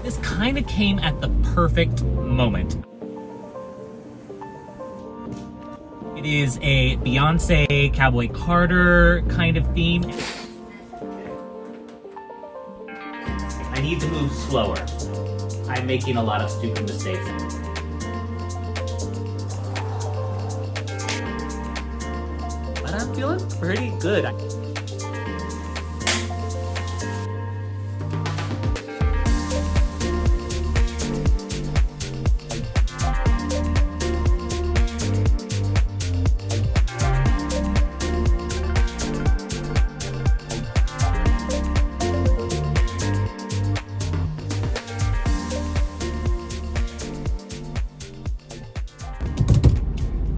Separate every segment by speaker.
Speaker 1: This kind of came at the perfect moment. It is a Beyoncé, Cowboy Carter kind of theme. I need to move slower. I'm making a lot of stupid mistakes. But I'm feeling pretty good.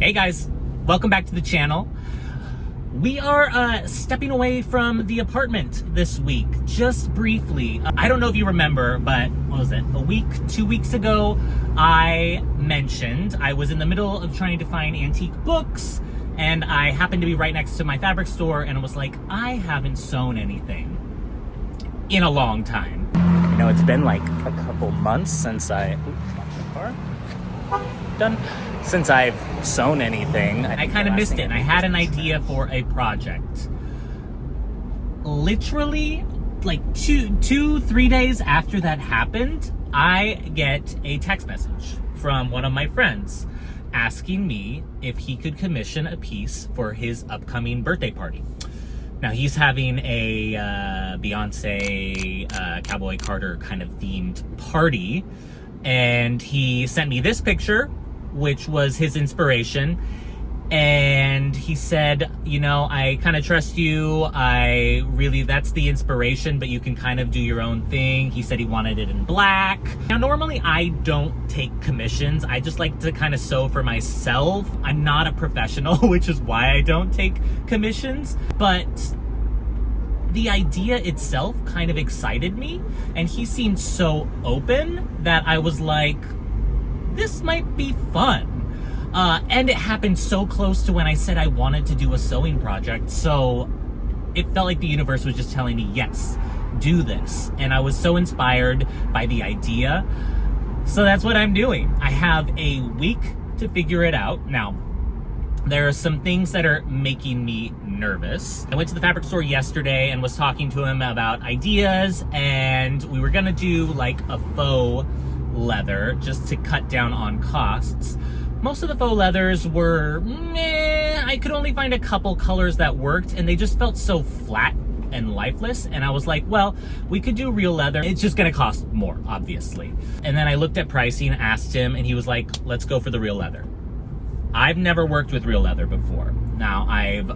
Speaker 1: Hey guys, welcome back to the channel. We are stepping away from the apartment this week, just briefly. I don't know if you remember, but what was it? 2 weeks ago, I mentioned I was in the middle of trying to find antique books, and I happened to be right next to my fabric store, and I was like, I haven't sewn anything in a long time. You know, it's been like a couple months since since I've sewn anything. I kind of missed it, and I had an idea for a project. Literally, like 3 days after that happened, I get a text message from one of my friends asking me if he could commission a piece for his upcoming birthday party. Now, he's having a Beyoncé, Cowboy Carter kind of themed party, and he sent me this picture, which was his inspiration, and he said, you know, I kind of trust you, that's the inspiration, but you can kind of do your own thing. He said he wanted it in black. Now, normally I don't take commissions. I just like to kind of sew for myself. I'm not a professional, which is why I don't take commissions, but the idea itself kind of excited me, and he seemed so open that I was like, this might be fun. And it happened so close to when I said I wanted to do a sewing project, so it felt like the universe was just telling me, yes, do this. And I was so inspired by the idea, so that's what I'm doing. I have a week to figure it out. Now, there are some things that are making me nervous. I went to the fabric store yesterday and was talking to him about ideas, and we were gonna do like a faux leather just to cut down on costs. Most of the faux leathers were meh. I could only find a couple colors that worked, and they just felt so flat and lifeless, and I was like, well, we could do real leather. It's just gonna cost more, obviously. And then I looked at pricing, asked him, and he was like, let's go for the real leather. I've never worked with real leather before. Now, I've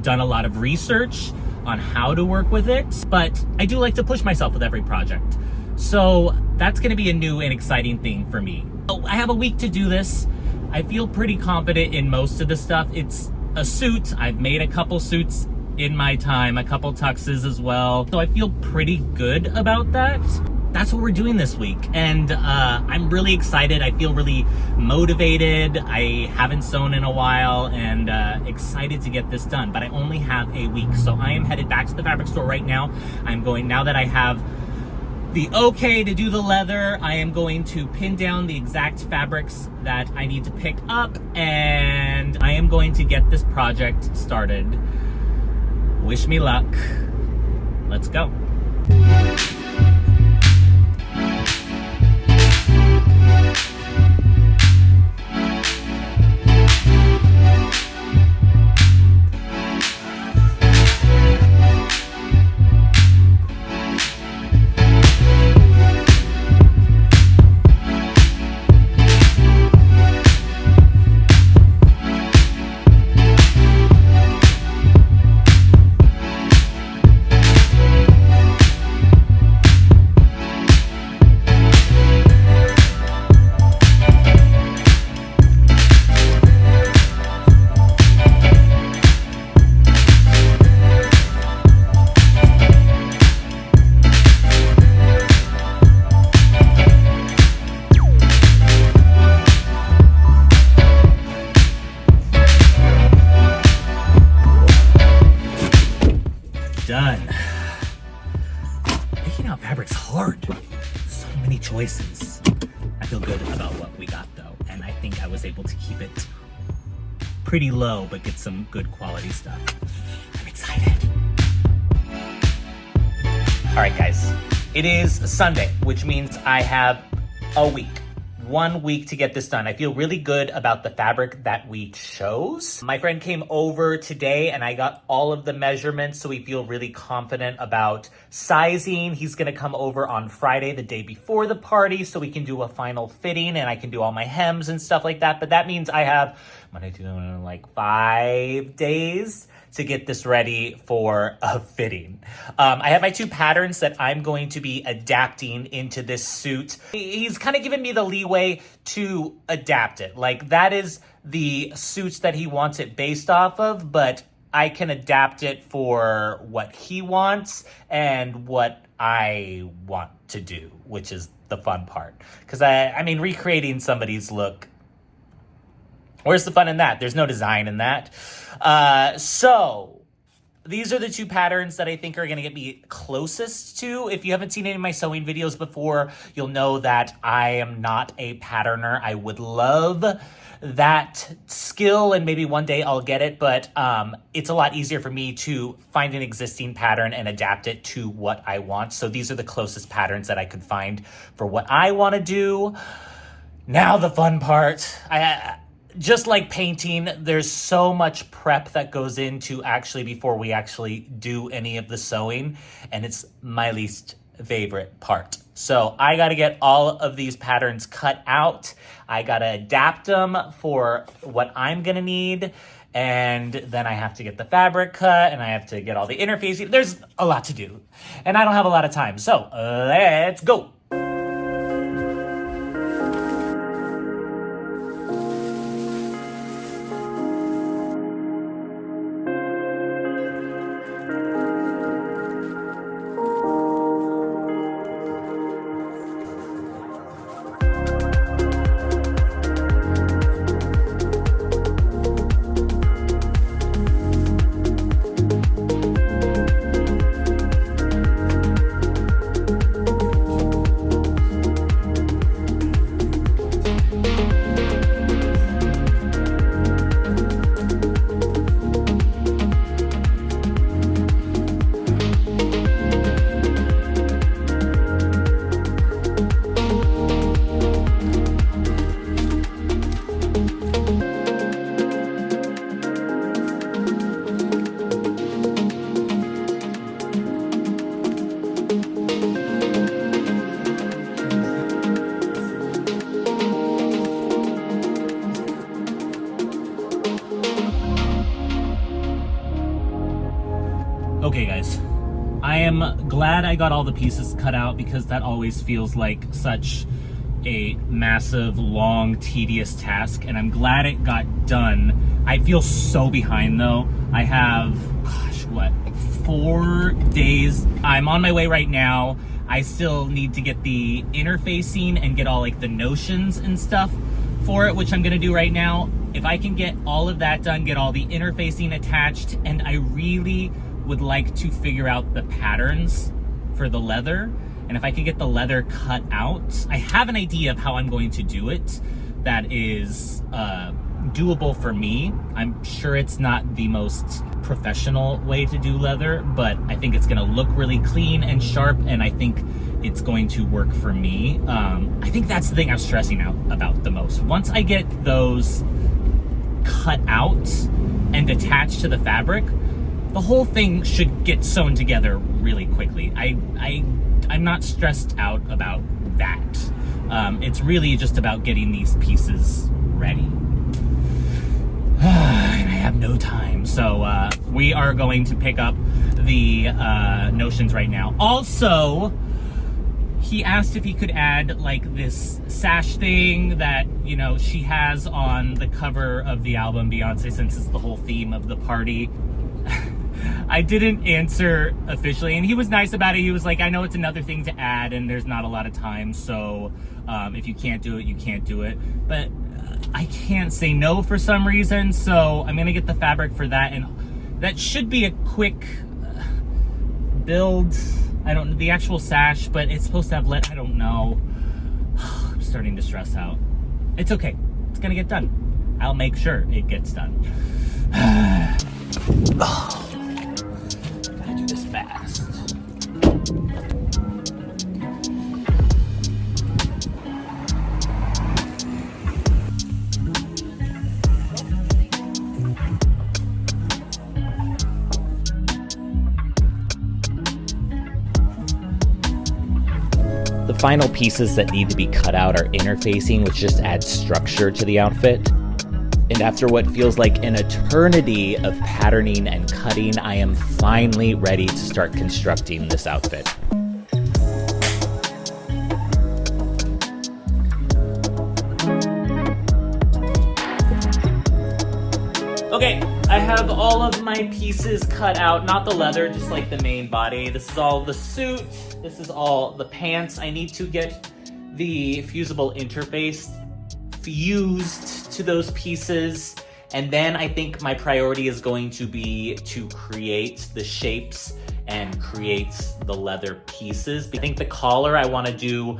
Speaker 1: done a lot of research on how to work with it, but I do like to push myself with every project. So that's gonna be a new and exciting thing for me. I have a week to do this. I feel pretty confident in most of the stuff. It's a suit. I've made a couple suits in my time, a couple tuxes as well. So I feel pretty good about that. That's what we're doing this week, and I'm really excited. I feel really motivated. I haven't sewn in a while, and excited to get this done, but I only have a week. So I am headed back to the fabric store right now. Now that I have the okay to do the leather, I am going to pin down the exact fabrics that I need to pick up, and I am going to get this project started. Wish me luck. Let's go. out fabric's hard. So many choices. I feel good about what we got though, and I think I was able to keep it pretty low, but get some good quality stuff. I'm excited. All right, guys, it is Sunday, which means I have a week. 1 week to get this done. I feel really good about the fabric that we chose. My friend came over today and I got all of the measurements, so we feel really confident about sizing. He's gonna come over on Friday, the day before the party, so we can do a final fitting and I can do all my hems and stuff like that. But that means I have like 5 days to get this ready for a fitting. I have my 2 patterns that I'm going to be adapting into this suit. He's kind of given me the leeway to adapt it. Like, that is the suits that he wants it based off of, but I can adapt it for what he wants and what I want to do, which is the fun part. Because I mean, recreating somebody's look, where's the fun in that? There's no design in that. So these are the 2 patterns that I think are gonna get me closest to. If you haven't seen any of my sewing videos before, you'll know that I am not a patterner. I would love that skill and maybe one day I'll get it, but it's a lot easier for me to find an existing pattern and adapt it to what I want. So these are the closest patterns that I could find for what I wanna do. Now the fun part. Just like painting, there's so much prep that goes into actually before we actually do any of the sewing, and it's my least favorite part. So I got to get all of these patterns cut out. I got to adapt them for what I'm going to need, and then I have to get the fabric cut, and I have to get all the interfacing. There's a lot to do, and I don't have a lot of time. So let's go. Okay guys, I am glad I got all the pieces cut out because that always feels like such a massive, long, tedious task, and I'm glad it got done. I feel so behind though. I have, gosh, what, 4 days. I'm on my way right now. I still need to get the interfacing and get all like the notions and stuff for it, which I'm gonna do right now. If I can get all of that done, get all the interfacing attached, and I really would like to figure out the patterns for the leather. And if I can get the leather cut out, I have an idea of how I'm going to do it that is doable for me. I'm sure it's not the most professional way to do leather, but I think it's gonna look really clean and sharp, and I think it's going to work for me. I think that's the thing I'm stressing out about the most. Once I get those cut out and attached to the fabric, the whole thing should get sewn together really quickly. I'm not stressed out about that. It's really just about getting these pieces ready. And I have no time. So we are going to pick up the notions right now. Also, he asked if he could add like this sash thing that, you know, she has on the cover of the album Beyonce, since it's the whole theme of the party. I didn't answer officially, and he was nice about it. He was like, I know it's another thing to add and there's not a lot of time, so if you can't do it, you can't do it. But I can't say no for some reason, so I'm gonna get the fabric for that, and that should be a quick build. I don't, the actual sash, but it's supposed to have I don't know. I'm starting to stress out. It's okay. It's gonna get done. I'll make sure it gets done. Oh, gotta do this fast. The final pieces that need to be cut out are interfacing, which just adds structure to the outfit. And after what feels like an eternity of patterning and cutting, I am finally ready to start constructing this outfit. Okay, I have all of my pieces cut out, not the leather, just like the main body. This is all the suit, this is all the pants. I need to get the fusible interface fused to those pieces, and then I think my priority is going to be to create the shapes and create the leather pieces. I think the collar I want to do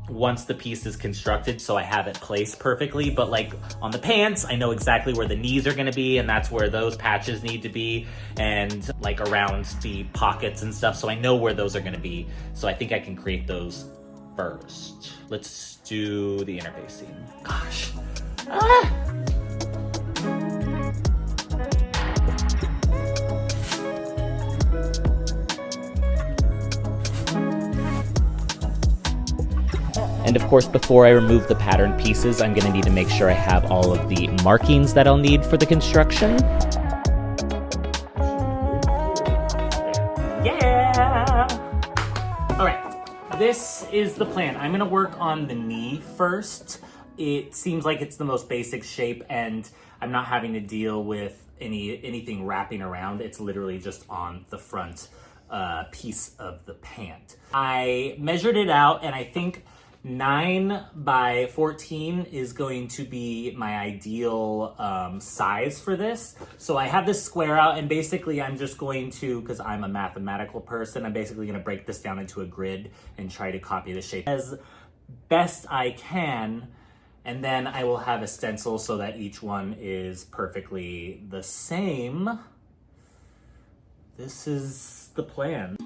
Speaker 1: once the piece is constructed, so I have it placed perfectly. But like on the pants, I know exactly where the knees are going to be, and that's where those patches need to be, and like around the pockets and stuff, so I know where those are going to be. So I think I can create those first. Let's do the interfacing. Gosh. And of course, before I remove the pattern pieces, I'm going to need to make sure I have all of the markings that I'll need for the construction. Yeah! All right, this is the plan. I'm going to work on the knee first. It seems like it's the most basic shape, and I'm not having to deal with anything wrapping around. It's literally just on the front piece of the pant. I measured it out, and I think 9 by 14 is going to be my ideal size for this. So I have this square out, and basically I'm just going to, because I'm a mathematical person, I'm basically going to break this down into a grid and try to copy the shape as best I can. And then I will have a stencil so that each one is perfectly the same. This is the plan.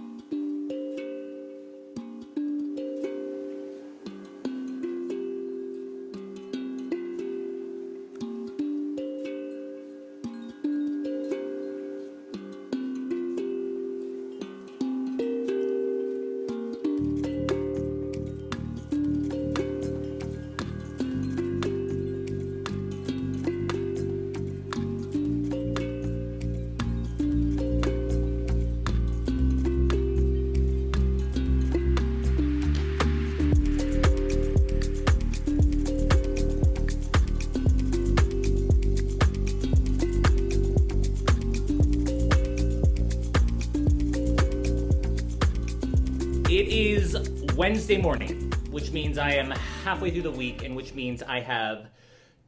Speaker 1: It is Wednesday morning, which means I am halfway through the week, and which means I have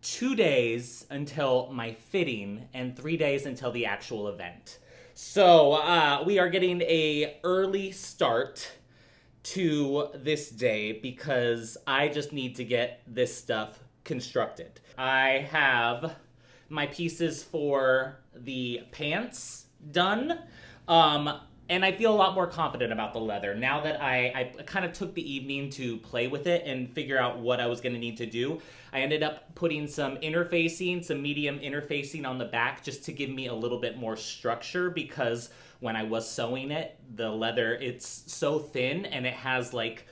Speaker 1: 2 days until my fitting and 3 days until the actual event. So we are getting a early start to this day because I just need to get this stuff constructed. I have my pieces for the pants done. And I feel a lot more confident about the leather now that I kind of took the evening to play with it and figure out what I was going to need to do. I ended up putting some interfacing, some medium interfacing on the back just to give me a little bit more structure, because when I was sewing it, the leather, it's so thin and it has like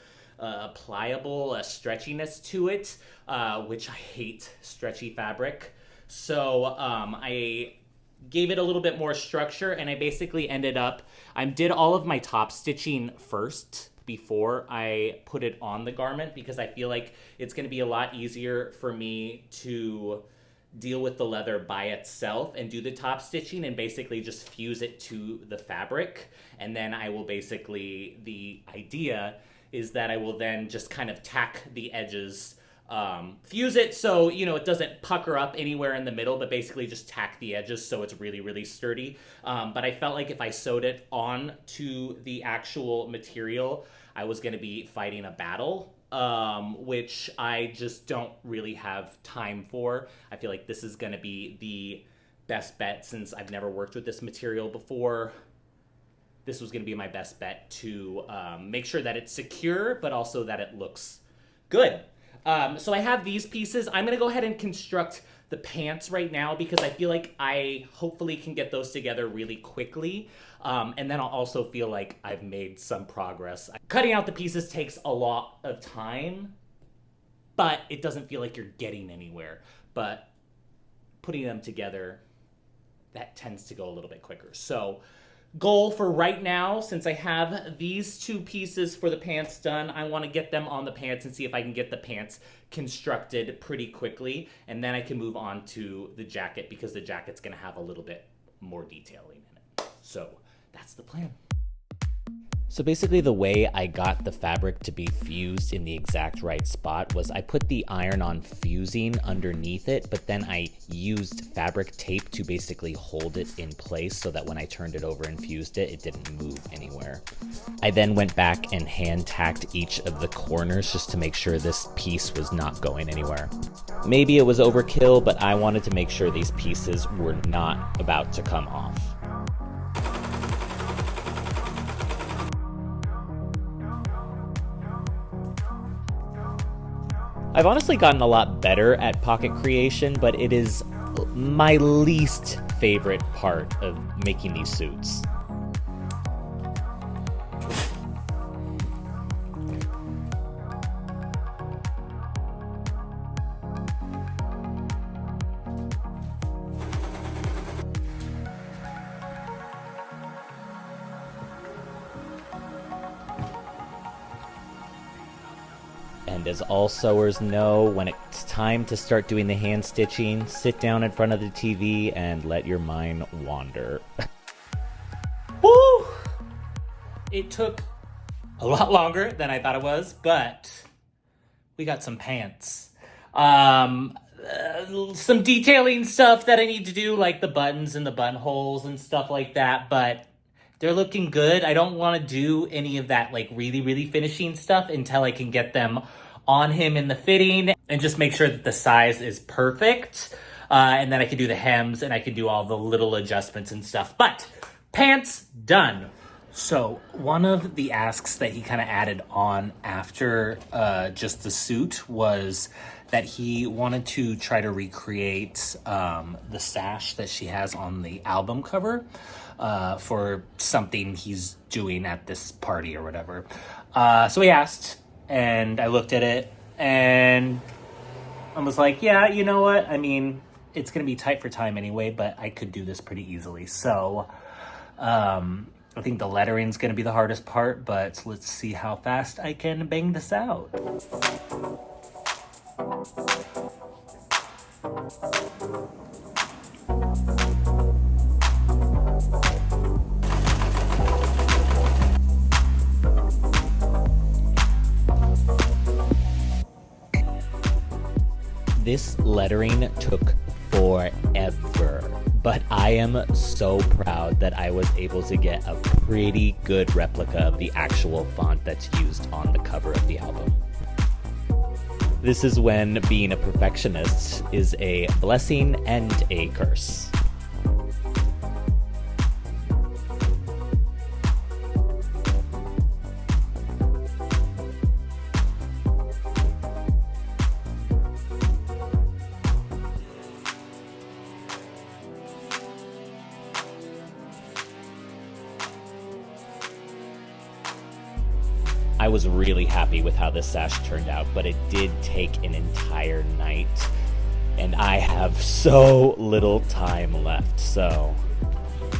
Speaker 1: pliable stretchiness to it, which I hate stretchy fabric. So I gave it a little bit more structure, and I basically ended up, I did all of my top stitching first before I put it on the garment, because I feel like it's going to be a lot easier for me to deal with the leather by itself and do the top stitching and basically just fuse it to the fabric. And then I will basically, the idea is that I will then just kind of tack the edges fuse it so, you know, it doesn't pucker up anywhere in the middle, but basically just tack the edges so it's really, really sturdy. But I felt like if I sewed it on to the actual material, I was going to be fighting a battle, which I just don't really have time for. I feel like this is going to be the best bet since I've never worked with this material before. This was going to be my best bet to make sure that it's secure, but also that it looks good. So I have these pieces. I'm going to go ahead and construct the pants right now because I feel like I hopefully can get those together really quickly. And then I'll also feel like I've made some progress. Cutting out the pieces takes a lot of time, but it doesn't feel like you're getting anywhere. But putting them together, that tends to go a little bit quicker. So goal for right now, since I have these two pieces for the pants done, I want to get them on the pants and see if I can get the pants constructed pretty quickly. And then I can move on to the jacket because the jacket's going to have a little bit more detailing in it. So that's the plan. So basically the way I got the fabric to be fused in the exact right spot was I put the iron-on fusing underneath it, but then I used fabric tape to basically hold it in place so that when I turned it over and fused it, it didn't move anywhere. I then went back and hand tacked each of the corners just to make sure this piece was not going anywhere. Maybe it was overkill, but I wanted to make sure these pieces were not about to come off. I've honestly gotten a lot better at pocket creation, but it is my least favorite part of making these suits. And as all sewers know, when it's time to start doing the hand stitching, sit down in front of the TV and let your mind wander. Woo! It took a lot longer than I thought it was, but we got some pants. Some detailing stuff that I need to do, like the buttons and the buttonholes and stuff like that, but they're looking good. I don't want to do any of that like really, really finishing stuff until I can get them on him in the fitting and just make sure that the size is perfect. And then I can do the hems and I can do all the little adjustments and stuff. But pants done. So one of the asks that he kind of added on after just the suit was that he wanted to try to recreate the sash that she has on the album cover for something he's doing at this party or whatever. So he asked, and I looked at it, and I was like, yeah, you know what? I mean, it's going to be tight for time anyway, but I could do this pretty easily. So I think the lettering's going to be the hardest part, but let's see how fast I can bang this out. This lettering took forever, but I am so proud that I was able to get a pretty good replica of the actual font that's used on the cover of the album. This is when being a perfectionist is a blessing and a curse. I was really happy with how this sash turned out, but it did take an entire night, and I have so little time left, so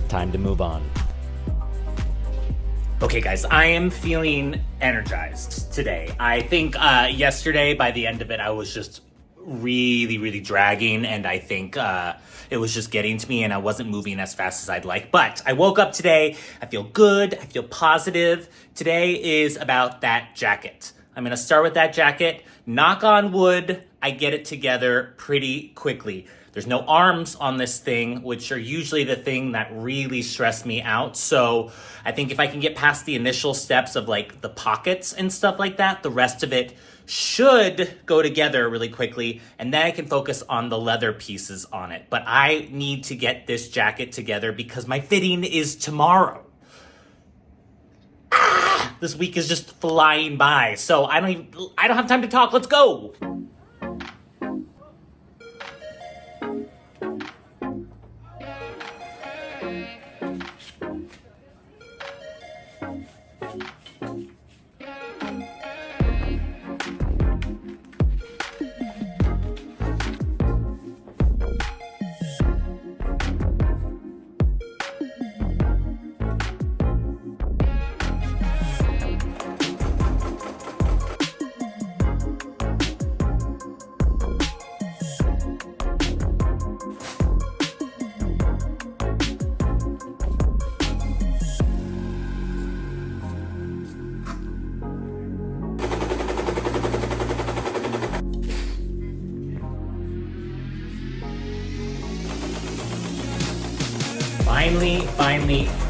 Speaker 1: time to move on. Okay guys, I am feeling energized today. I think yesterday, by the end of it, I was just really dragging, and I think it was just getting to me and I wasn't moving as fast as I'd like. But I woke up today, I feel good, I feel positive. Today is about that jacket. I'm gonna start with that jacket. Knock on wood, I get it together pretty quickly. There's no arms on this thing, which are usually the thing that really stress me out. So I think if I can get past the initial steps of like the pockets and stuff like that, the rest of it should go together really quickly. And then I can focus on the leather pieces on it. But I need to get this jacket together because my fitting is tomorrow. This week is just flying by. So I don't have time to talk. Let's go.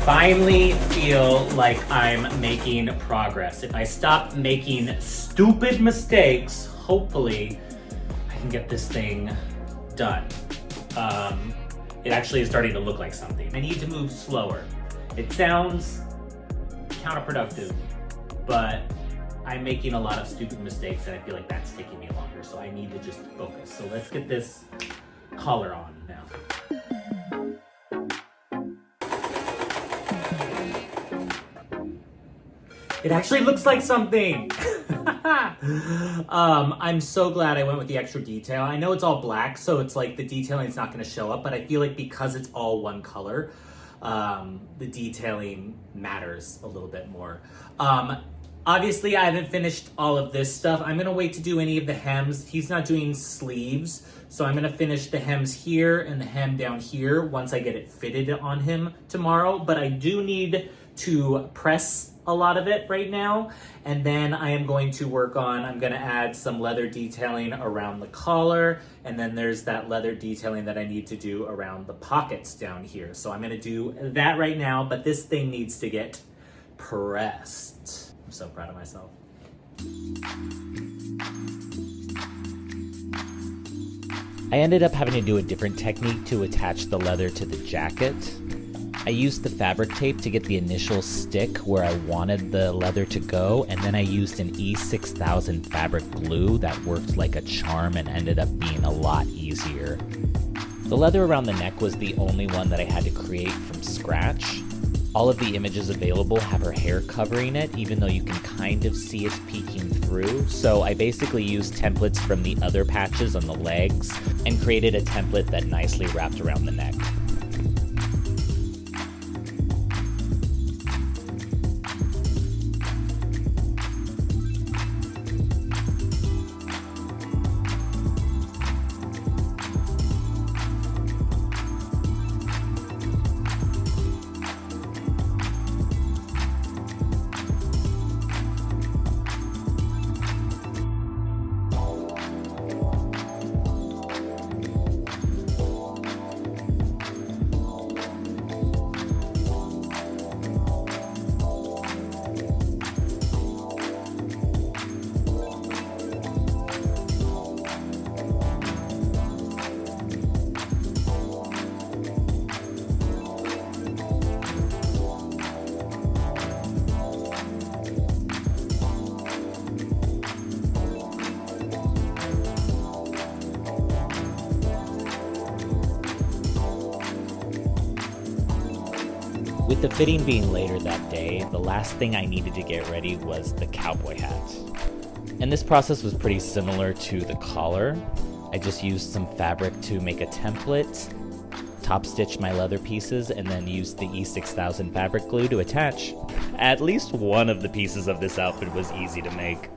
Speaker 1: Finally feel like I'm making progress. If I stop making stupid mistakes, hopefully I can get this thing done. It actually is starting to look like something. I need to move slower. It sounds counterproductive, but I'm making a lot of stupid mistakes and I feel like that's taking me longer, so I need to just focus. So let's get this collar on now. It actually looks like something. I'm so glad I went with the extra detail. I know it's all black, so it's like the detailing is not going to show up, but I feel like because it's all one color, the detailing matters a little bit more. Obviously, I haven't finished all of this stuff. I'm going to wait to do any of the hems. He's not doing sleeves, so I'm going to finish the hems here and the hem down here once I get it fitted on him tomorrow. But I do need to press a lot of it right now, and then I am going to work on, I'm going to add some leather detailing around the collar, and then there's that leather detailing that I need to do around the pockets down here. So I'm going to do that right now, but this thing needs to get pressed. I'm so proud of myself.
Speaker 2: I ended up having to do a different technique to attach the leather to the jacket. I used the fabric tape to get the initial stick where I wanted the leather to go, and then I used an E6000 fabric glue that worked like a charm and ended up being a lot easier. The leather around the neck was the only one that I had to create from scratch. All of the images available have her hair covering it, even though you can kind of see it peeking through. So I basically used templates from the other patches on the legs and created a template that nicely wrapped around the neck. With the fitting being later that day, the last thing I needed to get ready was the cowboy hat. And this process was pretty similar to the collar. I just used some fabric to make a template, top stitched my leather pieces, and then used the E6000 fabric glue to attach. At least one of the pieces of this outfit was easy to make.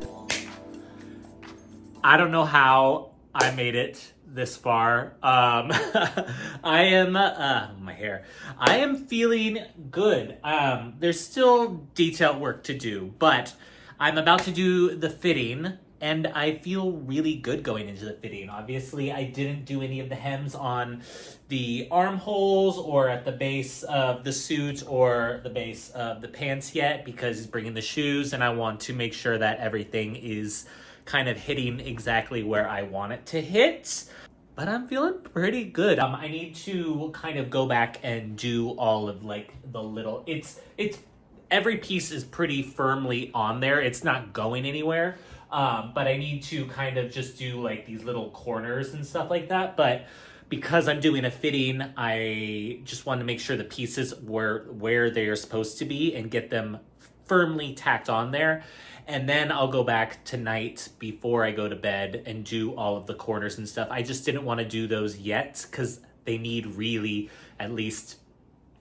Speaker 1: I don't know how I made it this far. I am, my hair. I am feeling good. There's still detail work to do, but I'm about to do the fitting, and I feel really good going into the fitting. Obviously, I didn't do any of the hems on the armholes or at the base of the suit or the base of the pants yet because he's bringing the shoes, and I want to make sure that everything is kind of hitting exactly where I want it to hit. But I'm feeling pretty good. I need to kind of go back and do all of like the little, it's every piece is pretty firmly on there. It's not going anywhere. But I need to kind of just do like these little corners and stuff like that. But because I'm doing a fitting, I just want to make sure the pieces were where they're supposed to be and get them firmly tacked on there. And then I'll go back tonight before I go to bed and do all of the corners and stuff. I just didn't want to do those yet because they need really at least,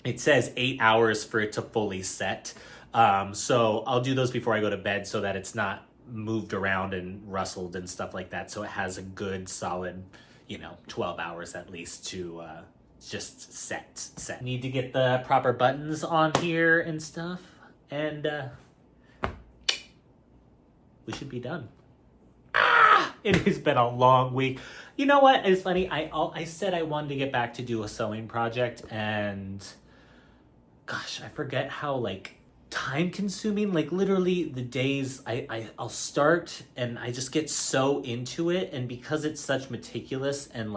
Speaker 1: it says 8 hours for it to fully set. So I'll do those before I go to bed so that it's not moved around and rustled and stuff like that. So it has a good solid, 12 hours at least to just set. Need to get the proper buttons on here and stuff. And we should be done. It has been a long week. You know what? It's funny. I said I wanted to get back to do a sewing project, and gosh, I forget how time consuming. Literally the days I'll start and I just get so into it, and because it's such meticulous and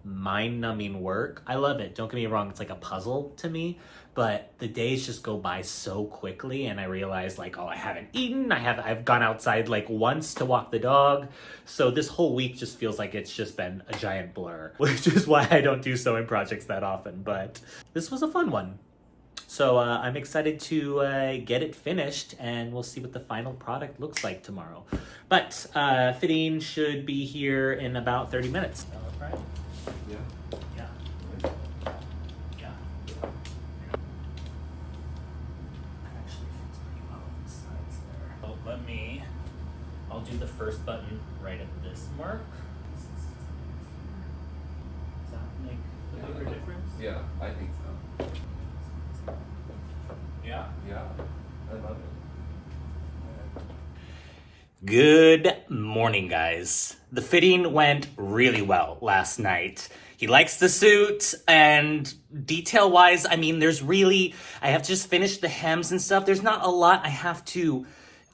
Speaker 1: mind numbing work, I love it. Don't get me wrong, it's like a puzzle to me. But the days just go by so quickly, and I realize I haven't eaten. I've gone outside once to walk the dog. So this whole week just feels like it's just been a giant blur, which is why I don't do sewing projects that often. But this was a fun one. So I'm excited to get it finished, and we'll see what the final product looks like tomorrow. But fitting should be here in about 30 minutes. Right?
Speaker 3: Yeah.
Speaker 1: I'll do the first button right at this mark. Does that make a bigger difference?
Speaker 3: Yeah, I think so.
Speaker 1: Yeah.
Speaker 3: Yeah, I love it.
Speaker 1: Good morning, guys. The fitting went really well last night. He likes the suit, and detail-wise, I have just finished the hems and stuff. There's not a lot I have to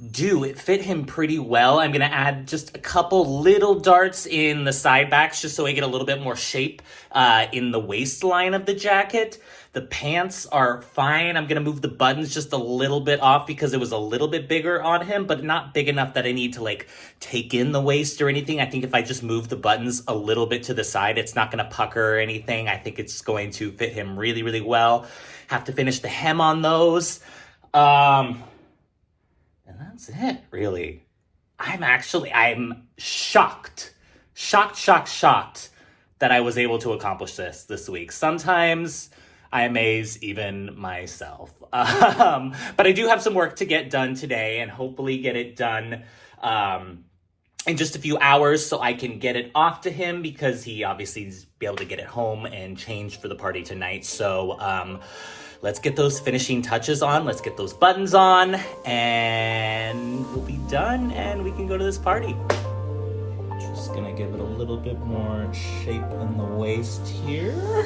Speaker 1: do. It fit him pretty well. I'm gonna add just a couple little darts in the side backs just so I get a little bit more shape in the waistline of the jacket. The pants are fine. I'm gonna move the buttons just a little bit off because it was a little bit bigger on him, but not big enough that I need to take in the waist or anything. I think if I just move the buttons a little bit to the side, it's not gonna pucker or anything. I think it's going to fit him really, really well. Have to finish the hem on those. And that's it, really. I'm shocked that I was able to accomplish this week. Sometimes I amaze even myself. But I do have some work to get done today, and hopefully get it done in just a few hours so I can get it off to him, because he obviously needs to be able to get it home and change for the party tonight. So let's get those finishing touches on. Let's get those buttons on, and we'll be done, and we can go to this party. Just gonna give it a little bit more shape in the waist here.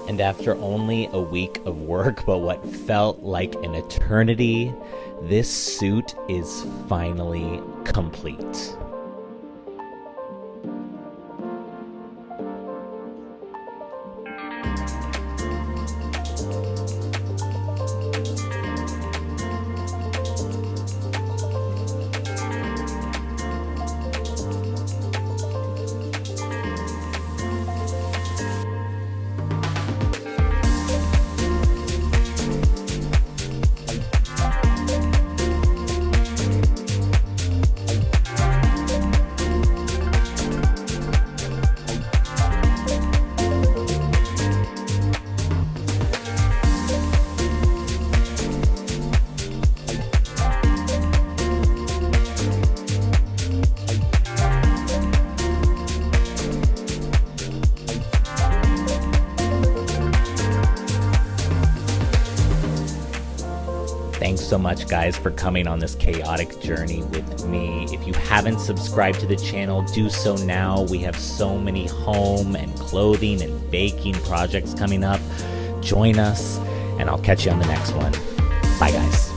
Speaker 1: And after only a week of work, but what felt like an eternity, this suit is finally complete.
Speaker 2: Thanks so much, guys, for coming on this chaotic journey with me. If you haven't subscribed to the channel, do so now. We have so many home and clothing and baking projects coming up. Join us, and I'll catch you on the next one. Bye, guys.